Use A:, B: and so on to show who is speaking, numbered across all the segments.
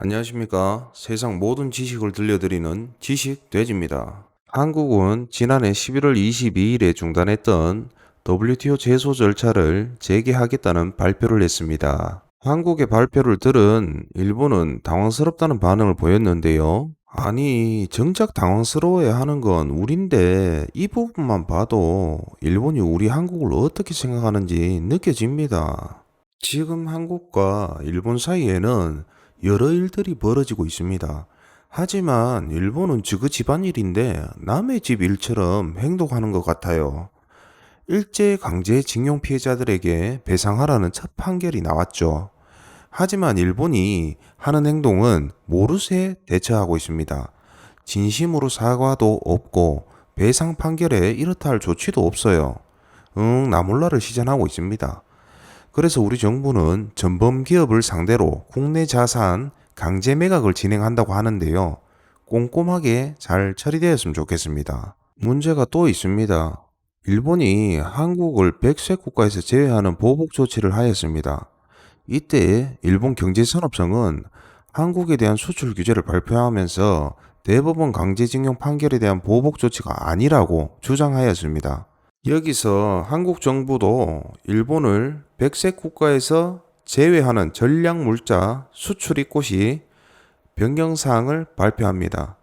A: 안녕하십니까. 세상 모든 지식을 들려드리는 지식돼지입니다. 한국은 지난해 11월 22일에 중단했던 WTO 제소 절차를 재개하겠다는 발표를 했습니다. 한국의 발표를 들은 일본은 당황스럽다는 반응을 보였는데요. 아니, 정작 당황스러워야 하는 건 우린데 이 부분만 봐도 일본이 우리 한국을 어떻게 생각하는지 느껴집니다. 지금 한국과 일본 사이에는 여러 일들이 벌어지고 있습니다. 하지만 일본은 지그 집안일인데 남의 집 일처럼 행동하는 것 같아요. 일제 강제징용 피해자들에게 배상하라는 첫 판결이 나왔죠. 하지만 일본이 하는 행동은 모르쇠 대처하고 있습니다. 진심으로 사과도 없고 배상 판결에 이렇다 할 조치도 없어요. 나몰라를 시전하고 있습니다. 그래서 우리 정부는 전범 기업을 상대로 국내 자산 강제 매각을 진행한다고 하는데요. 꼼꼼하게 잘 처리되었으면 좋겠습니다. 문제가 또 있습니다. 일본이 한국을 백색 국가에서 제외하는 보복 조치를 하였습니다. 이때 일본 경제산업성은 한국에 대한 수출 규제를 발표하면서 대법원 강제징용 판결에 대한 보복 조치가 아니라고 주장하였습니다. 여기서 한국 정부도 일본을 백색 국가에서 제외하는 전략물자 수출 입고 시 변경사항을 발표합니다.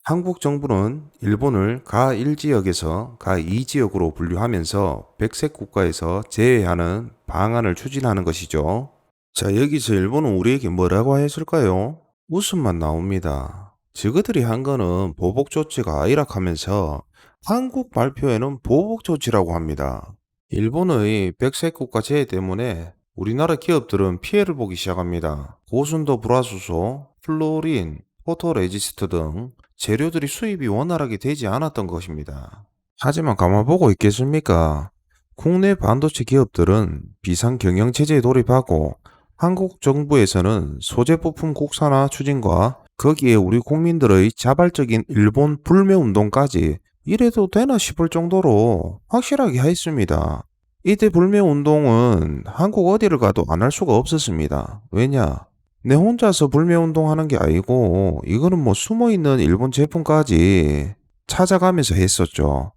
A: 한국 정부는 일본을 가1지역에서 가2지역으로 분류하면서 백색 국가에서 제외하는 방안을 추진하는 것이죠. 자, 여기서 일본은 우리에게 뭐라고 했을까요? 웃음만 나옵니다. 저그들이 한 거는 보복 조치가 아니라하면서 한국 발표에는 보복 조치라고 합니다. 일본의 백색 국가 제외 때문에 우리나라 기업들은 피해를 보기 시작합니다. 고순도 불화수소, 플로린, 포토레지스트 등 재료들이 수입이 원활하게 되지 않았던 것입니다. 하지만 가만 보고 있겠습니까? 국내 반도체 기업들은 비상 경영 체제에 돌입하고 한국 정부에서는 소재 부품 국산화 추진과 거기에 우리 국민들의 자발적인 일본 불매 운동까지 이래도 되나 싶을 정도로 확실하게 했습니다. 이때 불매 운동은 한국 어디를 가도 안 할 수가 없었습니다. 왜냐? 내 혼자서 불매 운동하는 게 아니고 이거는 뭐 숨어있는 일본 제품까지 찾아가면서 했었죠.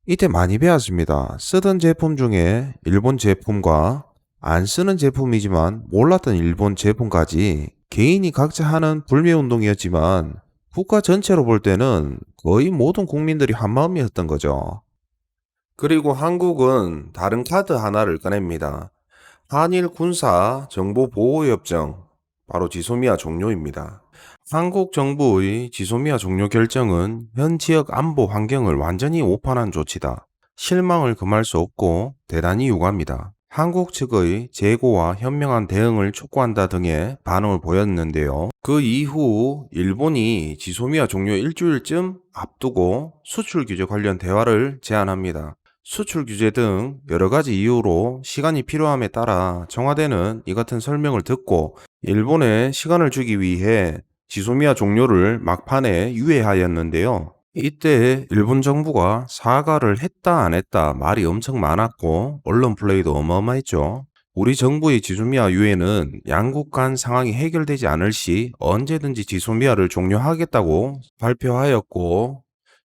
A: 이때 많이 배웠습니다. 쓰던 제품 중에 일본 제품과 안 쓰는 제품이지만 몰랐던 일본 제품까지 개인이 각자 하는 불매 운동이었지만 국가 전체로 볼 때는 거의 모든 국민들이 한마음이었던 거죠. 그리고 한국은 다른 카드 하나를 꺼냅니다. 한일 군사 정보 보호 협정, 바로 지소미아 종료입니다. 한국 정부의 지소미아 종료 결정은 현 지역 안보 환경을 완전히 오판한 조치다. 실망을 금할 수 없고 대단히 유감이다. 한국 측의 재고와 현명한 대응을 촉구한다 등의 반응을 보였는데요. 그 이후 일본이 지소미아 종료 일주일쯤 앞두고 수출 규제 관련 대화를 제안합니다. 수출 규제 등 여러 가지 이유로 시간이 필요함에 따라 청와대는 이 같은 설명을 듣고 일본에 시간을 주기 위해 지소미아 종료를 막판에 유예하였는데요. 이때 일본 정부가 사과를 했다 안 했다 말이 엄청 많았고 언론 플레이도 어마어마했죠. 우리 정부의 지소미아 유예는 양국 간 상황이 해결되지 않을 시 언제든지 지소미아를 종료하겠다고 발표하였고,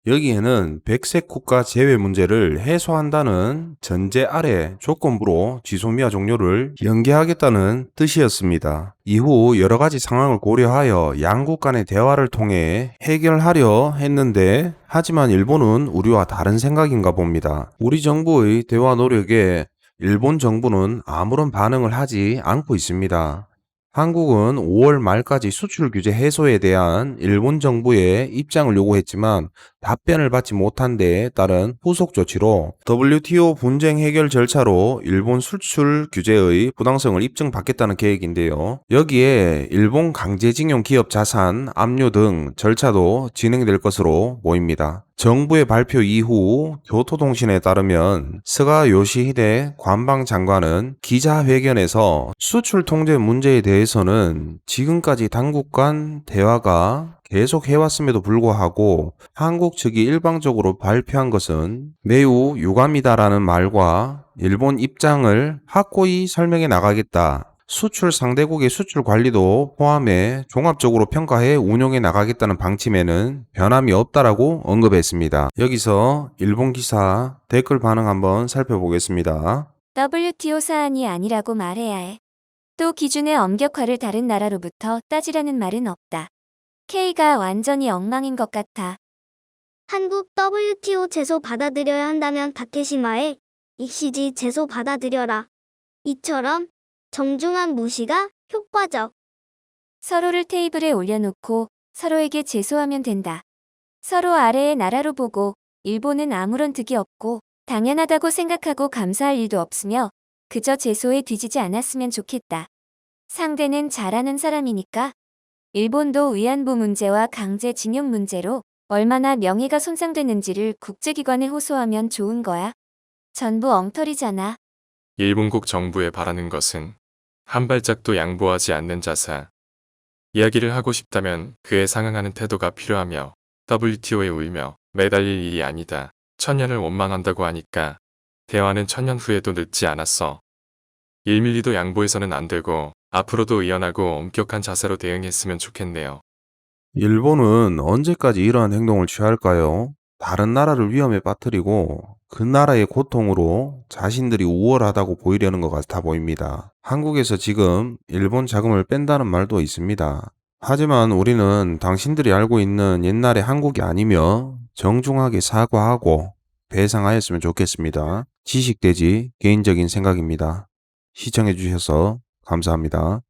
A: 여기에는 백색 국가 제외 문제를 해소한다는 전제 아래 조건부로 지소미아 종료를 연기하겠다는 뜻이었습니다. 이후 여러 가지 상황을 고려하여 양국 간의 대화를 통해 해결하려 했는데, 하지만 일본은 우리와 다른 생각인가 봅니다. 우리 정부의 대화 노력에 일본 정부는 아무런 반응을 하지 않고 있습니다. 한국은 5월 말까지 수출 규제 해소에 대한 일본 정부의 입장을 요구했지만 답변을 받지 못한 데에 따른 후속 조치로 WTO 분쟁 해결 절차로 일본 수출 규제의 부당성을 입증받겠다는 계획인데요. 여기에 일본 강제징용 기업 자산 압류 등 절차도 진행될 것으로 보입니다. 정부의 발표 이후 교토통신에 따르면 스가 요시히데 관방장관은 기자회견에서 수출 통제 문제에 대해서는 지금까지 당국 간 대화가 계속 해왔음에도 불구하고 한국 측이 일방적으로 발표한 것은 매우 유감이다라는 말과 일본 입장을 확고히 설명해 나가겠다, 수출 상대국의 수출 관리도 포함해 종합적으로 평가해 운용해 나가겠다는 방침에는 변함이 없다라고 언급했습니다. 여기서 일본 기사 댓글 반응 한번 살펴보겠습니다.
B: WTO 사안이 아니라고 말해야 해. 또 기준의 엄격화를 다른 나라로부터 따지라는 말은 없다. K가 완전히 엉망인 것 같아.
C: 한국 WTO 제소 받아들여야 한다면 다케시마에 익시지 제소 받아들여라. 이처럼 정중한 무시가 효과적.
B: 서로를 테이블에 올려놓고 서로에게 제소하면 된다. 서로 아래의 나라로 보고 일본은 아무런 득이 없고 당연하다고 생각하고 감사할 일도 없으며 그저 제소에 뒤지지 않았으면 좋겠다. 상대는 잘하는 사람이니까. 일본도 위안부 문제와 강제징용 문제로 얼마나 명예가 손상되는지를 국제기관에 호소하면 좋은 거야. 전부 엉터리잖아.
D: 일본국 정부에 바라는 것은 한 발짝도 양보하지 않는 자세. 이야기를 하고 싶다면 그에 상응하는 태도가 필요하며 WTO에 울며 매달릴 일이 아니다. 천년을 원망한다고 하니까 대화는 천년 후에도 늦지 않았어. 1밀리도 양보해서는 안 되고 앞으로도 의연하고 엄격한 자세로 대응했으면 좋겠네요.
A: 일본은 언제까지 이러한 행동을 취할까요? 다른 나라를 위험에 빠뜨리고 그 나라의 고통으로 자신들이 우월하다고 보이려는 것 같아 보입니다. 한국에서 지금 일본 자금을 뺀다는 말도 있습니다. 하지만 우리는 당신들이 알고 있는 옛날의 한국이 아니며 정중하게 사과하고 배상하였으면 좋겠습니다. 지식돼지 개인적인 생각입니다. 시청해주셔서 감사합니다.